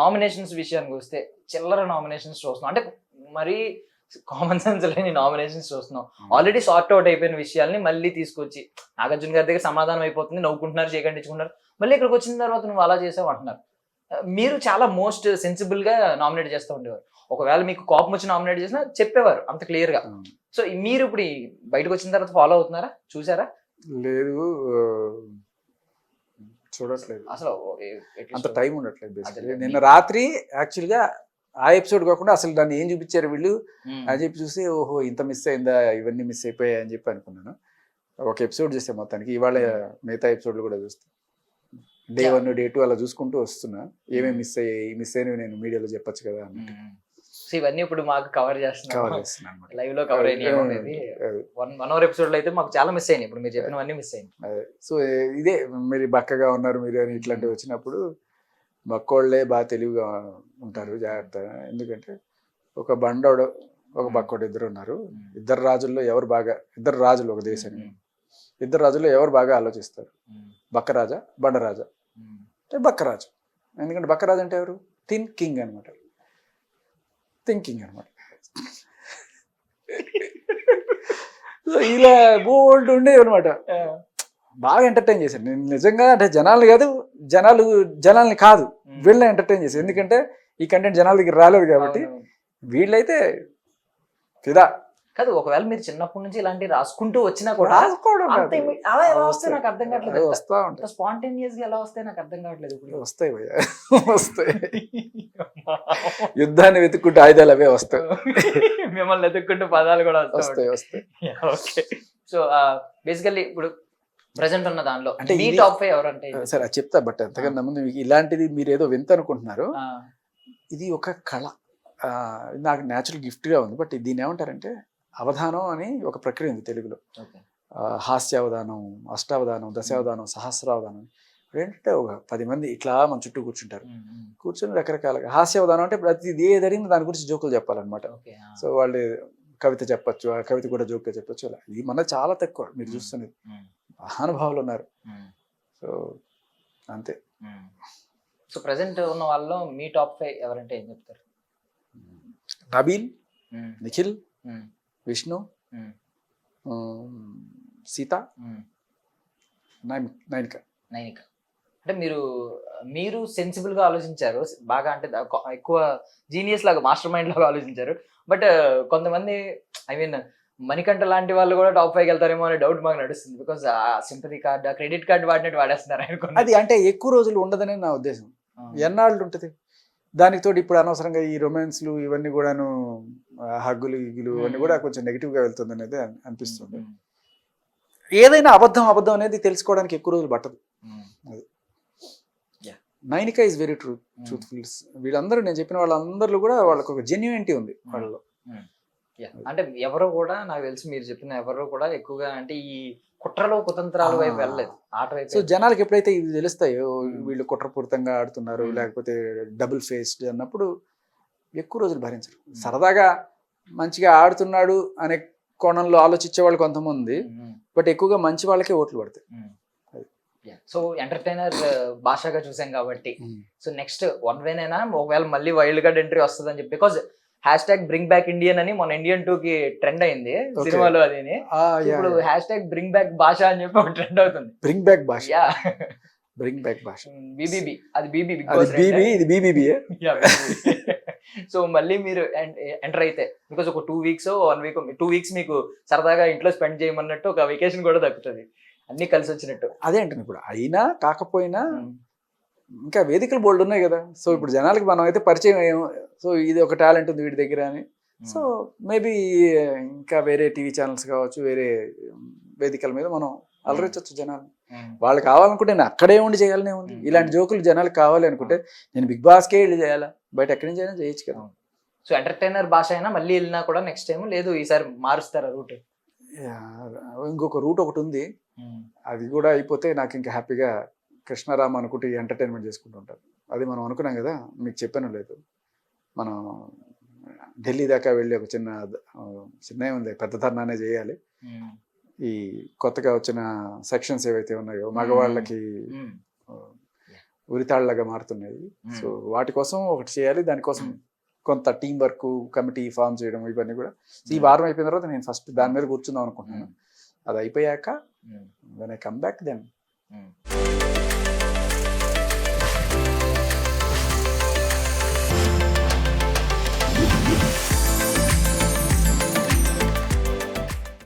Nominations విషయానికి వస్తే చిల్లర నామినేషన్స్ చూస్తున్నాం. అంటే మరీ కామన్ సెన్స్ లేని నామినేషన్స్ చూస్తున్నాం. ఆల్రెడీ సార్ట్ అవుట్ అయిపోయిన విషయాల్ని మళ్ళీ తీసుకొచ్చి నాగార్జున గారి దగ్గర సమాధానం అయిపోతుంది, నవ్వుకుంటున్నారు, చేయకండించుకుంటున్నారు. మళ్ళీ ఇక్కడికి వచ్చిన తర్వాత నువ్వు అలా చేసావు అంటున్నారు. మీరు చాలా మోస్ట్ సెన్సిబుల్ గా నామినేట్ చేస్తూ ఉండేవారు. ఒకవేళ మీకు కోపం వచ్చి నామినేట్ చేసినా చెప్పేవారు అంత క్లియర్ గా. సో మీరు ఇప్పుడు బయటకు వచ్చిన తర్వాత ఫాలో అవుతున్నారా, చూసారా? లేదు, చూడట్లేదు. అసలు అంత టైం ఉండట్లేదు. బేసికలీ నిన్న రాత్రి యాక్చువల్గా ఆ ఎపిసోడ్ కాకుండా అసలు దాన్ని ఏం చూపించారు వీళ్ళు అని చెప్పి చూసి, ఓహో ఇంత మిస్ అయిందా, ఇవన్నీ మిస్ అయిపోయాయి అని చెప్పి అనుకున్నాను. ఒక ఎపిసోడ్ చూస్తే మొత్తానికి ఇవాళ మిగతా ఎపిసోడ్లు కూడా చూస్తాను. డే 1 డే 2 అలా చూసుకుంటూ వస్తున్నా. ఏమేమి మిస్ అయినవి నేను మీడియాలో చెప్పొచ్చు కదా అన్నట్టు. సో ఇవన్నీ ఇప్పుడు మాకు కవర్ చేస్తున్నాను, లైవ్ లో కవర్ అయినాయి. 1 hour ఎపిసోడ్ లో అయితే మాకు చాలా మిస్ అయినాయి. ఇప్పుడు మీరు చెప్పినవన్నీ మిస్ అయినాయి. సో ఇదే మీరు బక్కగా ఉన్నారు మీరు అని ఇట్లాంటివి వచ్చినప్పుడు బక్కోళ్ళే బాగా తెలివిగా ఉంటారు, జాగ్రత్త. ఎందుకంటే ఒక బండోడు ఒక బక్కోడు ఇద్దరు ఉన్నారు. ఇద్దరు రాజులు ఒక దేశానికి. ఇద్దరు రాజుల్లో ఎవరు బాగా ఆలోచిస్తారు? బక్కరాజా బండరాజా? అంటే బక్కరాజు. ఎందుకంటే బక్కరాజు అంటే ఎవరు? థింకింగ్ అనమాట. సో ఇలా బోల్డ్ ఉండేవి అనమాట. బాగా ఎంటర్టైన్ చేశాను నేను నిజంగా. అంటే జనాల్ని కాదు వీళ్ళని ఎంటర్టైన్ చేశాను. ఎందుకంటే ఈ కంటెంట్ జనాల దగ్గర రాలేదు కాబట్టి. వీళ్ళైతే ఫిదా కాదు. ఒకవేళ మీరు చిన్నప్పటి నుంచి ఇలాంటి రాసుకుంటూ వచ్చినా కూడా అలా ఎలా వస్తాయి నాకు అర్థం కావట్లేదు. వస్తా ఉంటాయి స్పాంటేనియస్ గా ఎలా వస్తాయి నాకు అర్థం కావట్లేదు. వస్తాయి భయ్యా, వస్తాయి. యుద్ధాన్ని వెతుక్కుంటే ఆయుధాలు అవే వస్తాయి. మిమ్మల్ని వెతుక్కుంటూ పదాలు కూడా వస్తాయి. ఓకే. సో బేసికల్లీ ఇప్పుడు ప్రెసెంట్ ఉన్న దానిలో అంటే మీ టాప్ 5 ఎవరంటే? సరే అది చెప్తా. బట్ అంతకన్నా ముందు మీకు ఇలాంటిది మీరు ఏదో వింత అనుకుంటున్నారు. ఇది ఒక కళ, నాకు న్యాచురల్ గిఫ్ట్ గా ఉంది. బట్ దీన్ని ఏమంటారంటే అవధానం అని ఒక ప్రక్రియ ఉంది తెలుగులో. హాస్యావధానం, అష్టావధానం, దశావధానం, సహస్రావధానం. ఏంటంటే ఒక 10 మంది ఇట్లా మన చుట్టూ కూర్చుంటారు. కూర్చొని రకరకాలుగా హాస్యావధానం అంటే ప్రతిది ఏదడిగినా దాని గురించి జోకులు చెప్పాలన్నమాట. సో వాళ్ళు కవిత చెప్పచ్చు, ఆ కవిత కూడా జోక్గా చెప్పచ్చు. అలా ఇది మన చాలా తక్కువ మీరు చూస్తున్నది. మహానుభావులు ఉన్నారు. సో అంతే. సో ప్రెసెంట్ ఉన్న వాళ్ళలో మీ టాప్ 5 ఎవరంటే ఏం చెప్తారు? నబీల్, నిఖిల్, విష్ణు, సీత, నైనిక. అంటే మీరు సెన్సిబుల్ గా ఆలోచించారు బాగా. అంటే ఎక్కువ జీనియస్ లాగా, మాస్టర్ మైండ్ లాగా ఆలోచించారు. బట్ కొంతమంది మణికంఠ లాంటి వాళ్ళు కూడా టాప్ 5 వెళ్తారేమో అనే డౌట్ మాకు నడుస్తుంది. బికాస్ ఆ సింపతి కార్డ్, ఆ క్రెడిట్ కార్డ్ వాడినట్టు వాడేస్తున్నారు అనుకోండి. అది అంటే ఎక్కువ రోజులు ఉండదని నా ఉద్దేశం. ఎన్నాళ్ళు ఉంటుంది దానికి తోడు. ఇప్పుడు అనవసరంగా ఈ రొమాన్స్లు ఇవన్నీ కూడాను, హగ్గులు గిగ్గులు ఇవన్నీ కూడా కొంచెం నెగిటివ్ గా వెళ్తుంది అనేది అనిపిస్తుంది. ఏదైనా అబద్ధం అనేది తెలుసుకోవడానికి ఎక్కువ రోజులు పట్టదు. అది నైనిక ఈజ్ వెరీ ట్రూత్ఫుల్. వీళ్ళందరూ నేను చెప్పిన వాళ్ళందరిలో కూడా వాళ్ళకు ఒక జెన్యూనిటీ ఉంది వాళ్ళలో. అంటే ఎవరో కూడా నాకు తెలిసి మీరు చెప్పిన ఎవరో కూడా ఎక్కువగా అంటే ఈ కుట్రలో కుతంత్రాల వైపు వెళ్ళలేదు, ఆట వైపు. సో జనాలకు ఎప్పుడైతే ఇది తెలుస్తాయో వీళ్ళు కుట్రపూరితంగా ఆడుతున్నారు లేకపోతే డబుల్ ఫేస్డ్ అన్నప్పుడు ఎక్కువ రోజులు భరించరు. సరదాగా మంచిగా ఆడుతున్నాడు అనే కోణంలో ఆలోచించే వాళ్ళు కొంతమంది, బట్ ఎక్కువగా మంచి వాళ్ళకే ఓట్లు పడతాయి. సో ఎంటర్టైనర్ భాషగా చూసాం కాబట్టి సో నెక్స్ట్ వన్ వేనైనా ఒకవేళ మళ్ళీ వైల్డ్ కార్డ్ ఎంట్రీ వస్తుంది అని చెప్పి, బికాజ్ #bring back Indian అని మన ఇండియన్ 2 కి ట్రెండ్ అయింది సినిమాలో. అది ఇప్పుడు #bring back భాష అని చెప్పి ఒక ట్రెండ్ అవుతుంది. బ్రింగ్ బ్యాక్ భాష, బ్రింగ్ బ్యాక్ భాష. బీబీబీ, అది బీబీ, ఇది బీబీబీ. సో మళ్ళీ మీరు ఎంటర్ అయితే బికాజ్ ఒక 2 weeks 1 week 2 weeks మీకు సరదాగా ఇంట్లో స్పెండ్ చేయమన్నట్టు ఒక వెకేషన్ కూడా దక్కుతుంది, అన్ని కలిసి వచ్చినట్టు. అదే అంటాను. ఇప్పుడు అయినా కాకపోయినా ఇంకా వేదికలు బోల్డ్ ఉన్నాయి కదా. సో ఇప్పుడు జనాలకి మనం అయితే పరిచయం, సో ఇది ఒక టాలెంట్ ఉంది వీడి దగ్గర అని. సో మేబీ ఇంకా వేరే టీవీ ఛానల్స్ కావచ్చు, వేరే వేదికల మీద మనం అలరించవచ్చు జనాలు. వాళ్ళు కావాలనుకుంటే నేను అక్కడే ఉండి చేయాలనే ఉంది. ఇలాంటి జోకులు జనాలకు కావాలి అనుకుంటే నేను బిగ్ బాస్కే వెళ్ళి చేయాలా, బయట ఎక్కడి నుంచి అయినా చేయొచ్చు కదా. సో ఎంటర్టైనర్ భాష అయినా మళ్ళీ వెళ్ళినా కూడా నెక్స్ట్ టైం లేదు, ఈసారి మారుస్తారా రూట్? ఇంకొక రూట్ ఒకటి ఉంది, అది కూడా అయిపోతే నాకు ఇంకా హ్యాపీగా కృష్ణారామ అనుకుంటే ఎంటర్టైన్మెంట్ చేసుకుంటూ ఉంటారు. అది మనం అనుకున్నాం కదా, మీకు చెప్పాను లేదు, మనం ఢిల్లీ దాకా వెళ్ళి ఒక చిన్న ఉంది, పెద్ద ధర్నానే చేయాలి. ఈ కొత్తగా వచ్చిన సెక్షన్స్ ఏవైతే ఉన్నాయో మగవాళ్ళకి ఉరితాళ్లగా మారుతున్నాయి. సో వాటి కోసం ఒకటి చేయాలి, దానికోసం కొంత టీం వర్క్, కమిటీ ఫామ్ చేయడం, ఇవన్నీ కూడా ఈ వారం అయిపోయిన తర్వాత నేను ఫస్ట్ దాని మీద కూర్చుందాం అనుకుంటున్నాను. అది అయిపోయాక when I come back then